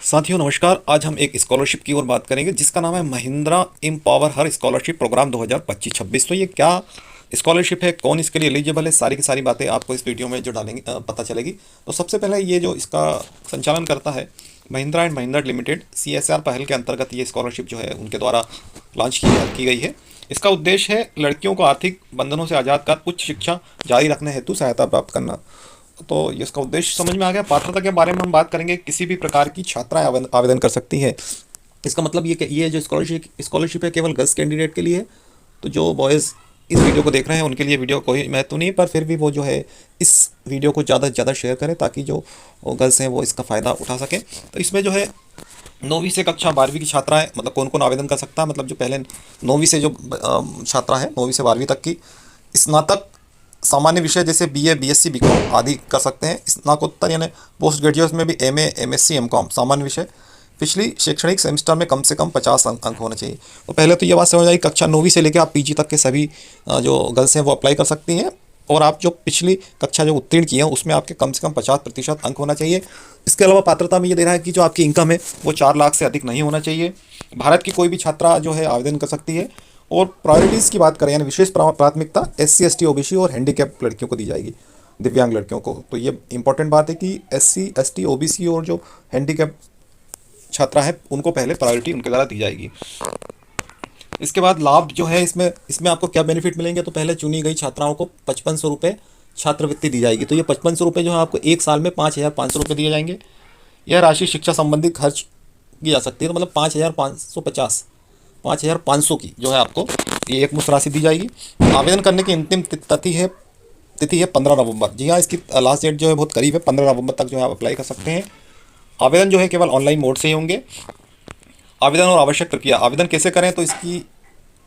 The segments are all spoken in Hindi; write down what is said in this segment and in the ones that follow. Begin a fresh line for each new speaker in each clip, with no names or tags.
साथियों नमस्कार। आज हम एक स्कॉलरशिप की ओर बात करेंगे जिसका नाम है महिंद्रा एम्पावर हर स्कॉलरशिप प्रोग्राम 2025-26। तो ये क्या स्कॉलरशिप है, कौन इसके लिए एलिजिबल है, सारी की सारी बातें आपको इस वीडियो में जो डालेंगे पता चलेगी। तो सबसे पहले ये जो इसका संचालन करता है Mahindra and Mahindra limited, CSR पहल के अंतर्गत ये स्कॉलरशिप जो है उनके द्वारा लॉन्च की गई है। इसका उद्देश्य है लड़कियों को आर्थिक बंधनों से आज़ाद कर उच्च शिक्षा जारी रखने हेतु सहायता प्राप्त करना। तो इसका उद्देश्य समझ में आ गया। पात्रता के बारे में हम बात करेंगे। किसी भी प्रकार की छात्राएं आवेदन कर सकती है। इसका मतलब ये जो स्कॉलरशिप है केवल गर्ल्स कैंडिडेट के लिए है। तो जो बॉयज़ इस वीडियो को देख रहे हैं उनके लिए वीडियो कोई महत्व नहीं है, पर फिर भी वो जो है इस वीडियो को ज़्यादा से ज़्यादा शेयर करें ताकि जो गर्ल्स हैं वो इसका फ़ायदा उठा सकें। तो इसमें जो है 9वीं से कक्षा 12वीं की छात्राएं, मतलब कौन कौन आवेदन कर सकता है, मतलब जो पहले 9वीं से जो छात्रा है 9वीं से 12वीं तक की, स्नातक सामान्य विषय जैसे BA BSc BCom आदि कर सकते हैं। स्नातकोत्तर यानी पोस्ट ग्रेजुएट में भी MA MSc MCom सामान्य विषय पिछली शैक्षणिक सेमेस्टर में कम से कम 50 अंक होना चाहिए। तो पहले तो ये बात समझ आई, कक्षा 9वीं से लेकर आप PG तक के सभी जो गर्ल्स हैं वो अप्लाई कर सकती हैं। और आप जो पिछली कक्षा जो उत्तीर्ण किए हैं उसमें आपके कम से कम 50% अंक होना चाहिए। इसके अलावा पात्रता में ये दे रहा है कि जो आपकी इनकम है वो 4 लाख से अधिक नहीं होना चाहिए। भारत की कोई भी छात्रा जो है आवेदन कर सकती है। और प्रायोरिटीज़ की बात करें यानी विशेष प्राथमिकता SC ST OBC और हैंडीकैप लड़कियों को दी जाएगी, दिव्यांग लड़कियों को। तो ये इंपॉर्टेंट बात है कि SC ST OBC और जो हैंडीकैप छात्रा है उनको पहले प्रायोरिटी उनके द्वारा दी जाएगी। इसके बाद लाभ जो है इसमें आपको क्या बेनिफिट मिलेंगे। तो पहले चुनी गई छात्राओं को 5500 रुपये छात्रवृत्ति दी जाएगी। तो ये 5500 रुपये जो है आपको एक साल में 5500 रुपये दिए जाएंगे। यह राशि शिक्षा संबंधी खर्च की जा सकती है। तो मतलब 5500 की जो है आपको ये एक मुश्त राशि दी जाएगी। आवेदन करने की अंतिम तिथि है 15 नवंबर। जी हाँ, इसकी लास्ट डेट जो है बहुत करीब है। 15 नवंबर तक जो है आप अप्लाई कर सकते हैं। आवेदन जो है केवल ऑनलाइन मोड से ही होंगे। आवेदन और आवश्यक प्रक्रिया, आवेदन कैसे करें। तो इसकी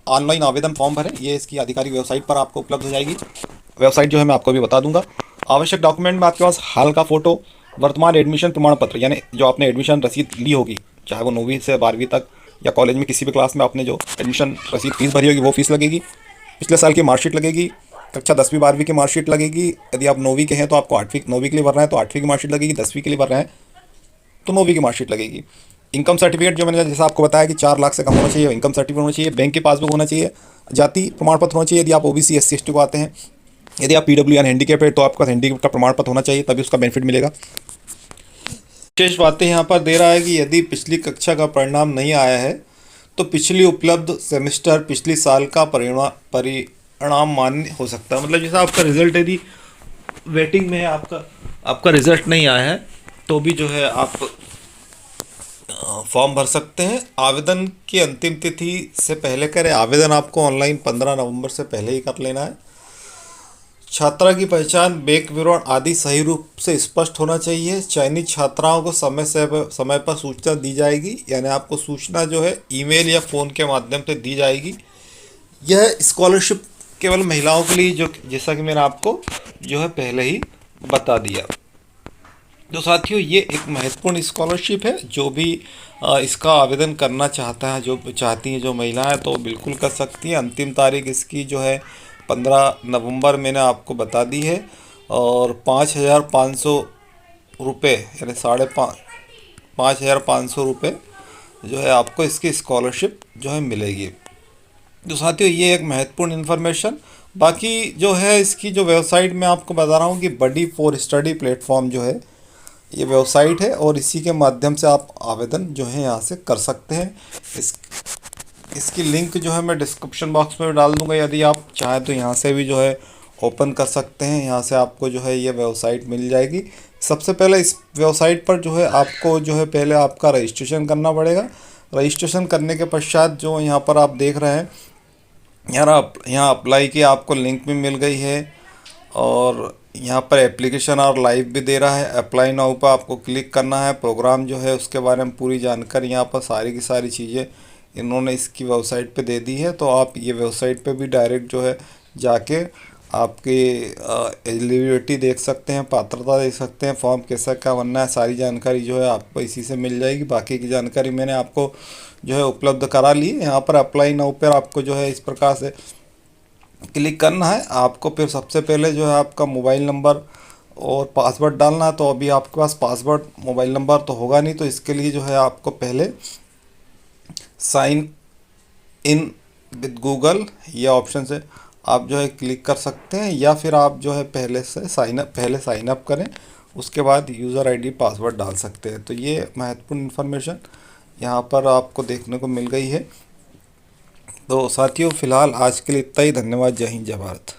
ऑनलाइन आवेदन फॉर्म भरें, ये इसकी आधिकारिक वेबसाइट पर आपको उपलब्ध हो जाएगी। वेबसाइट जो है मैं आपको भी बता दूंगा। आवश्यक डॉक्यूमेंट में आपके पास हाल का फ़ोटो, वर्तमान एडमिशन प्रमाण पत्र यानी जो आपने एडमिशन रसीद ली होगी, चाहे वो 9वीं से 12वीं तक या कॉलेज में किसी भी क्लास में आपने जो एडमिशन रसीद फीस भरी होगी वो फीस लगेगी। पिछले साल की मार्कशीट लगेगी। कक्षा 10वीं 12वीं की मार्कशीट लगेगी। यदि आप 9वीं के हैं तो आपको 9वीं के लिए भर रहे हैं तो 8वीं की मार्कशीट लगेगी। 10वीं के लिए भर रहे हैं तो 9वीं की मार्कशीट लगेगी। इनकम सर्टिफिकेट जो मैंने जैसा आपको बताया कि 4 लाख से कम होना चाहिए, इनकम सर्टिफिकेट होना चाहिए। बैंक की पासबुक होना चाहिए। जाति प्रमाण पत्र होना चाहिए यदि आप OBC SC ST को आते हैं। यदि आप PW यानी हैंडीकैप है तो आपका हैंडीकैप का प्रमाण पत्र होना चाहिए, तभी उसका बेनिफिट मिलेगा। विशेष बातें यहाँ पर दे रहा है कि यदि पिछली कक्षा का परिणाम नहीं आया है तो पिछली उपलब्ध सेमेस्टर पिछली साल का परिणाम मान्य हो सकता है। मतलब जैसा आपका रिजल्ट यदि वेटिंग में है, आपका रिजल्ट नहीं आया है तो भी जो है आप फॉर्म भर सकते हैं। आवेदन की अंतिम तिथि से पहले करें। आवेदन आपको ऑनलाइन 15 नवंबर से पहले ही कर लेना है। छात्रा की पहचान, बैंक विवरण आदि सही रूप से स्पष्ट होना चाहिए। चयनित छात्राओं को समय पर सूचना दी जाएगी, यानी आपको सूचना जो है ईमेल या फ़ोन के माध्यम से दी जाएगी। यह स्कॉलरशिप केवल महिलाओं के लिए, जो जैसा कि मैंने आपको जो है पहले ही बता दिया। तो साथियों ये एक महत्वपूर्ण स्कॉलरशिप है। जो भी इसका आवेदन करना चाहता है, जो चाहती हैं जो महिलाएं, तो बिल्कुल कर सकती हैं। अंतिम तारीख इसकी जो है 15 नवंबर मैंने आपको बता दी है। और 5500 रुपये यानी 5500 रुपये जो है आपको इसकी स्कॉलरशिप जो है मिलेगी। तो साथियों ये एक महत्वपूर्ण इन्फॉर्मेशन। बाकी जो है इसकी जो वेबसाइट मैं आपको बता रहा हूँ कि बडी फॉर स्टडी प्लेटफॉर्म जो है ये वेबसाइट है और इसी के माध्यम से आप आवेदन जो है यहाँ से कर सकते हैं। इसकी लिंक जो है मैं डिस्क्रिप्शन बॉक्स में डाल दूंगा। यदि आप चाहें तो यहाँ से भी जो है ओपन कर सकते हैं। यहाँ से आपको जो है ये वेबसाइट मिल जाएगी। सबसे पहले इस वेबसाइट पर जो है आपको जो है पहले आपका रजिस्ट्रेशन करना पड़ेगा। रजिस्ट्रेशन करने के पश्चात जो यहाँ पर आप देख रहे हैं, यहाँ अप्लाई की आपको लिंक भी मिल गई है। और यहाँ पर एप्लीकेशन और लाइव भी दे रहा है। अप्लाई नाउ पर आपको क्लिक करना है। प्रोग्राम जो है उसके बारे में पूरी जानकारी यहाँ पर सारी की सारी चीज़ें इन्होंने इसकी वेबसाइट पे दे दी है। तो आप ये वेबसाइट पे भी डायरेक्ट जो है जाके आपके एलिजिबिलिटी देख सकते हैं, पात्रता देख सकते हैं, फॉर्म कैसा क्या बनना है, सारी जानकारी जो है आपको इसी से मिल जाएगी। बाकी की जानकारी मैंने आपको जो है उपलब्ध करा ली। यहाँ पर अप्लाई नाउ पर आपको जो है इस प्रकार से क्लिक करना है। आपको फिर सबसे पहले जो है आपका मोबाइल नंबर और पासवर्ड डालना, तो अभी आपके पास पासवर्ड मोबाइल नंबर तो होगा नहीं, तो इसके लिए जो है आपको पहले साइन इन विद गूगल ये ऑप्शन से आप जो है क्लिक कर सकते हैं, या फिर आप जो है पहले साइन अप करें, उसके बाद यूज़र आईडी पासवर्ड डाल सकते हैं। तो ये महत्वपूर्ण इन्फॉर्मेशन यहाँ पर आपको देखने को मिल गई है। तो साथियों, फ़िलहाल आज के लिए इतना ही। धन्यवाद। जय हिंद, जय भारत।